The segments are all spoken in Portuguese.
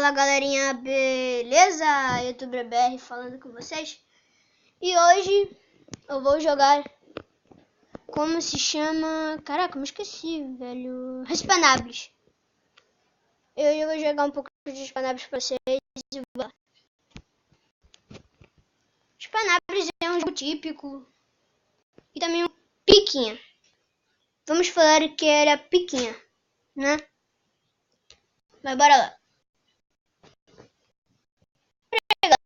Fala galerinha, beleza? YouTuber BR falando com vocês. E hoje eu vou jogar, como se chama? Caraca, eu me esqueci, velho. Respanables. Eu vou jogar um pouco de Respanables pra vocês. Respanables é um jogo típico. E também um piquinha. Vamos falar que era piquinha, né? Mas bora lá.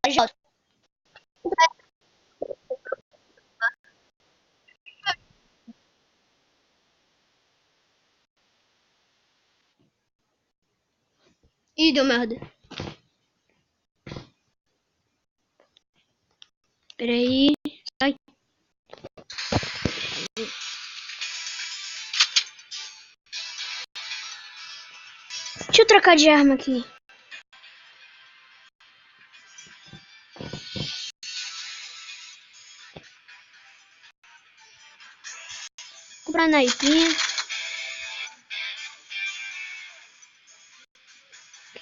Já. Ih, deu merda. Peraí. Sai. Deixa eu trocar de arma aqui. Comprar naipinha.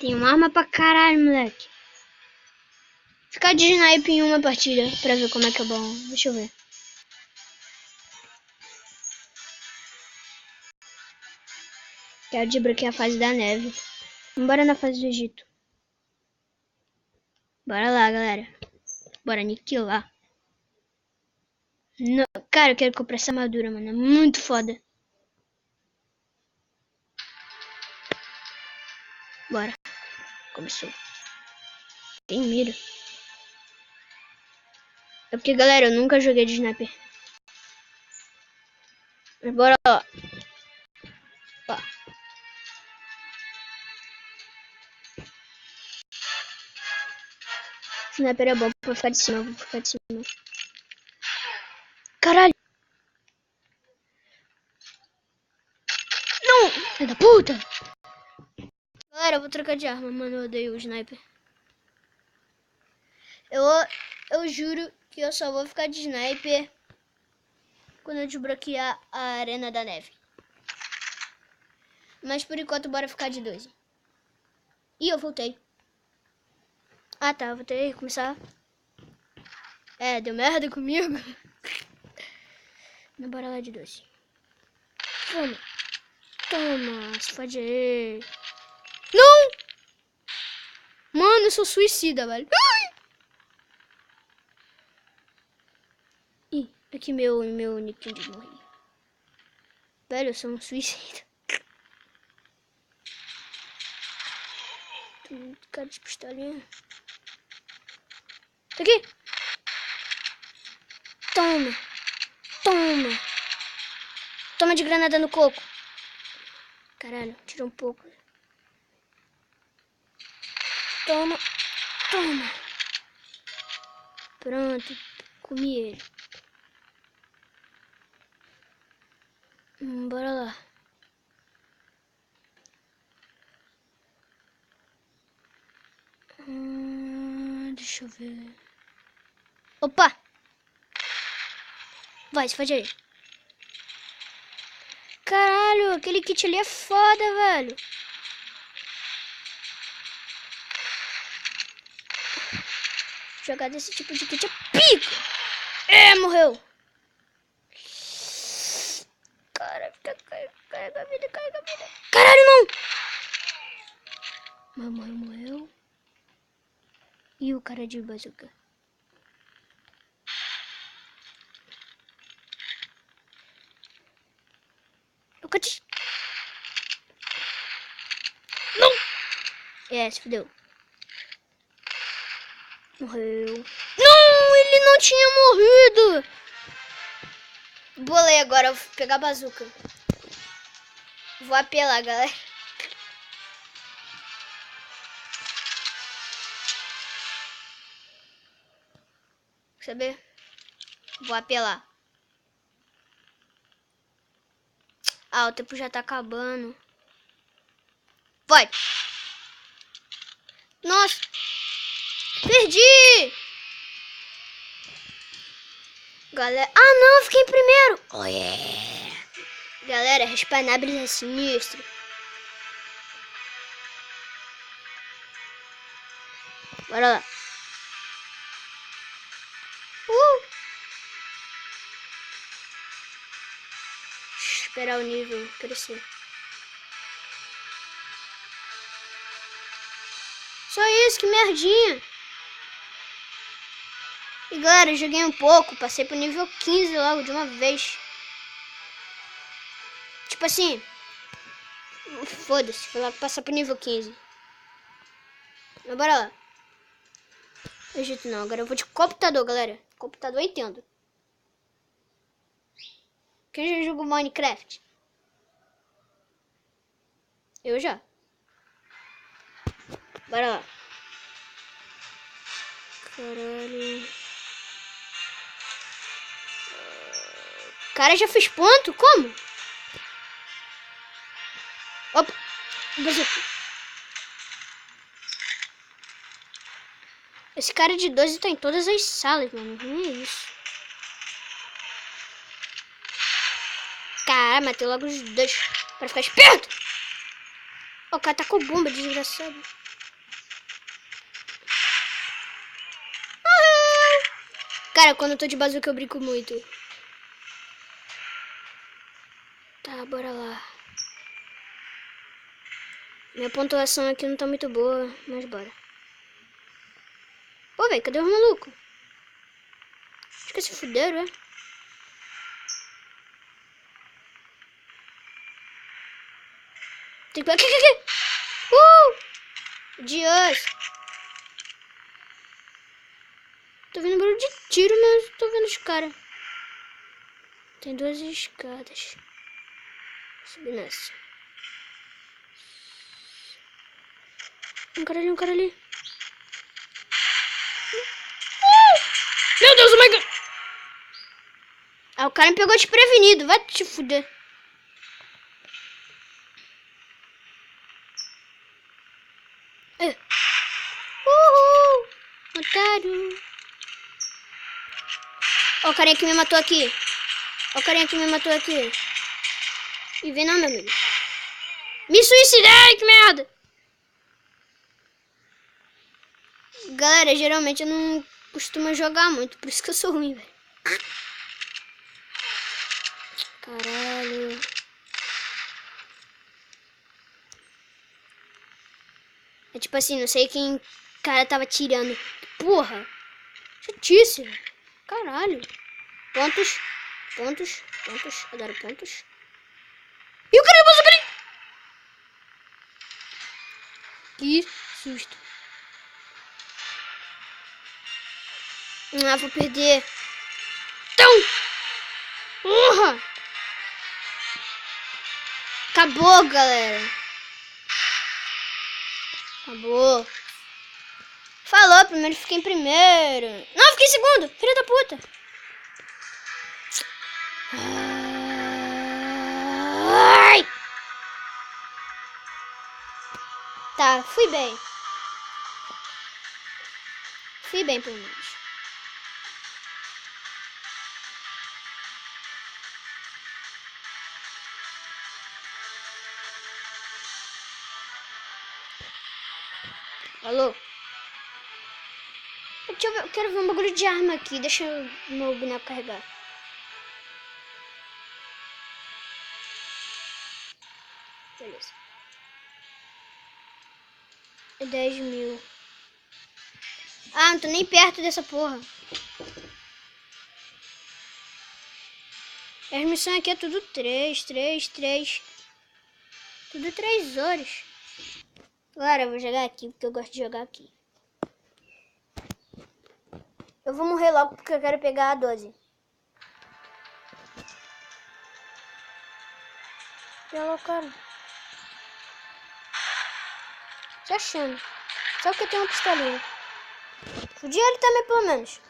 Tem uma arma pra caralho, moleque. Ficar de snipe em uma partida pra ver como é que é bom. Deixa eu ver. Quero desbloquear a fase da neve. Bora na fase do Egito. Bora lá, galera. Bora aniquilar. Não, cara, eu quero comprar essa armadura, mano. É muito foda. Bora. Começou. Tem mira. É porque, galera, eu nunca joguei de sniper. Mas bora lá. Ó. Sniper é bom pra ficar de cima. Vou ficar de cima. Caralho. Não! Filho da puta! Galera, eu vou trocar de arma, mano. Eu odeio o sniper. Eu juro que eu só vou ficar de sniper quando eu desbloquear a arena da neve. Mas por enquanto bora ficar de 12. Ih, eu voltei. Ah tá, vou ter que começar. É, deu merda comigo. Não, bora lá de 12. Toma. Toma, se fode aí. Não! Mano, eu sou suicida, velho. Ai! Ih, aqui meu nick de morrer. Velho, eu sou um suicida. Cara de pistolinha. Tá aqui. Toma. Toma. Toma de granada no coco. Caralho, tirou um pouco. Toma. Toma. Pronto. Comi ele. Bora lá. Deixa eu ver. Opa! Vai, se fode aí. Caralho, aquele kit ali é foda, velho. Jogar desse tipo de kit é pico. É, morreu. Cara, carrega a vida, carrega a vida. Caralho, não. Morreu. E o cara de bazuca. Eu cati. Não. É, se fudeu. Morreu. Não, ele não tinha morrido. Bolei agora, eu vou pegar a bazuca. Vou apelar, galera. Quer saber? Vou apelar. Ah, o tempo já tá acabando. Vai. Nossa. Perdi. Galera. Ah, não. Fiquei em primeiro. Oh, yeah. Galera, Respanables é sinistro. Bora lá. Esperar o nível crescer. Só isso, que merdinha. E galera, eu joguei um pouco, passei pro nível 15 logo de uma vez. Tipo assim, foda-se, fui lá passar pro nível 15. Mas bora lá. Egito não, agora eu vou de computador, galera. Computador eu entendo. Quem já jogou Minecraft? Eu já. Bora lá. Caralho. Cara, já fez ponto? Como? Opa. Esse cara de 12 tá em todas as salas, mano. Não é isso. Cara, matei logo os dois. Pra ficar esperto. O cara tá com bomba, desgraçado. Cara, quando eu tô de bazuca eu brinco muito. Tá, bora lá. Minha pontuação aqui não tá muito boa, mas bora. Pô, velho, cadê os malucos? Acho que se fuderam, é? Tem que... Aqui! Dias! Tô vendo barulho de tiro, mas tô vendo os caras. Tem 2 escadas. Vou subir nessa. Um cara ali. Meu Deus, oh my god! Ah, o cara me pegou desprevenido. Vai te fuder. Uhul! Otário. Ó, o carinha que me matou aqui. E vem não, meu amigo. Me suicidei, que merda! Galera, geralmente eu não costumo jogar muito, por isso que eu sou ruim, velho. Caralho. É tipo assim, não sei quem o cara tava tirando. Porra! Chatice, velho. Caralho. Pontos. Adoro pontos. E o cara passou por aí! Que susto. Ah, vou perder. Então! Porra! Acabou, galera. Acabou. Falou, primeiro fiquei em primeiro. Não, fiquei em segundo. Filha da puta. Ai. Tá, fui bem. Fui bem, pelo menos. Alô? Deixa eu ver, eu quero ver um bagulho de arma aqui. Deixa o meu boneco carregar. Beleza. É 10 mil. Ah, não tô nem perto dessa porra. As missões aqui é tudo 3. Tudo 3 horas. Agora eu vou jogar aqui, porque eu gosto de jogar aqui. Eu vou morrer logo porque eu quero pegar a 12. Pelo cara. Se achando. Só que eu tenho uma pistolinha. Fudi ele também, pelo menos.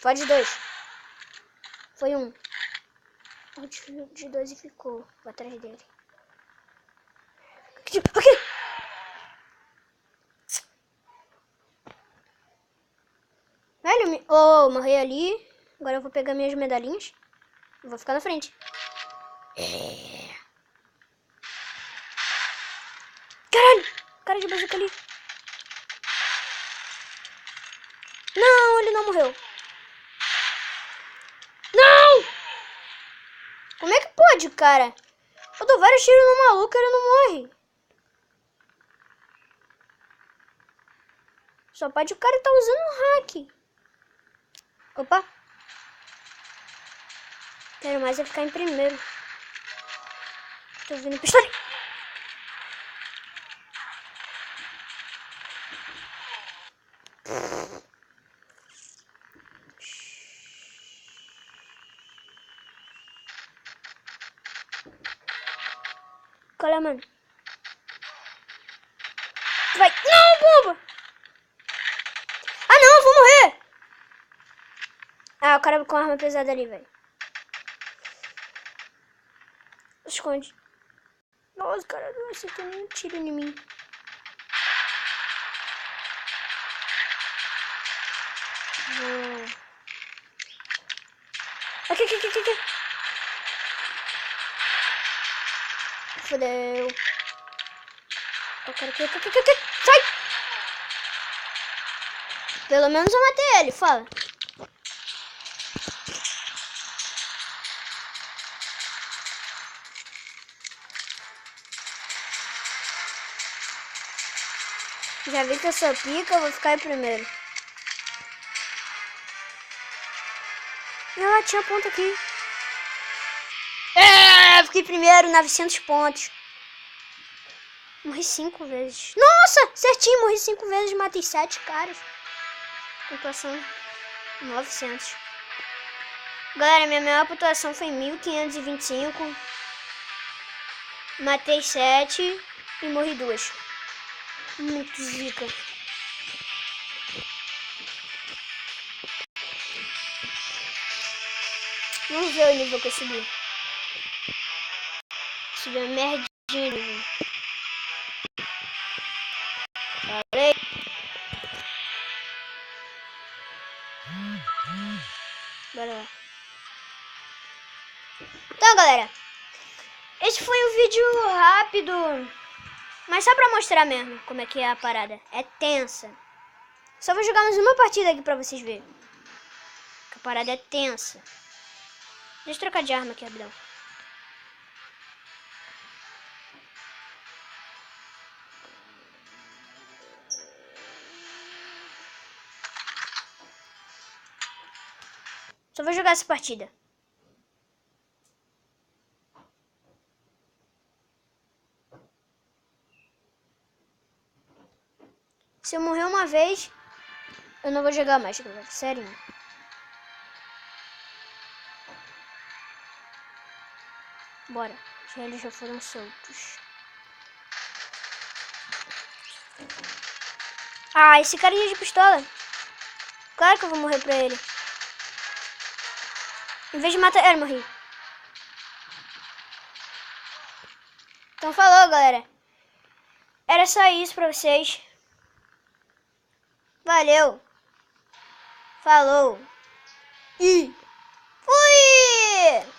Faz 2. Foi 1. O de 2 e ficou atrás dele. Aqui! Caralho, oh, morri ali. Agora eu vou pegar minhas medalhinhas. Vou ficar na frente. Caralho! Cara de bazuca ali. Não, ele não morreu. Não! Como é que pode, cara? Eu dou vários tiros no maluco e ele não morre. Só pode o cara tá usando um hack. Opa. Quero mais é ficar em primeiro. Tô ouvindo pistola. Qual é, mano? Vai. Não, bomba! Ah, não, eu vou morrer! Ah, o cara com a arma pesada ali, velho. Esconde. Nossa, cara, não acertou nenhum tiro em mim. Aqui. Fudeu. Eu quero aqui. Sai! Pelo menos eu matei ele, fala. Já vi que eu sou pica, eu vou ficar em primeiro. Ela tinha ponto aqui. É, fiquei primeiro, 900 pontos. Morri 5 vezes. Nossa, certinho, morri 5 vezes, matei 7 caras. Pontuação 900. Galera, minha maior pontuação foi 1525. Matei 7 e morri 2. Muito zica. Vamos ver o nível que eu subi. Subi a merdinha de nível. Falei. Bora lá. Então, galera, esse foi um vídeo rápido, mas só pra mostrar mesmo como é que é a parada. É tensa. Só vou jogar mais uma partida aqui pra vocês verem. Que a parada é tensa. Deixa eu trocar de arma aqui, rapidão. Só vou jogar essa partida. Se eu morrer uma vez, eu não vou jogar mais, galera. Sério. Bora. Eles já foram soltos. Ah, esse carinha de pistola. Claro que eu vou morrer pra ele. Em vez de matar ele, morri. Então falou, galera. Era só isso pra vocês. Valeu. Falou. E fui!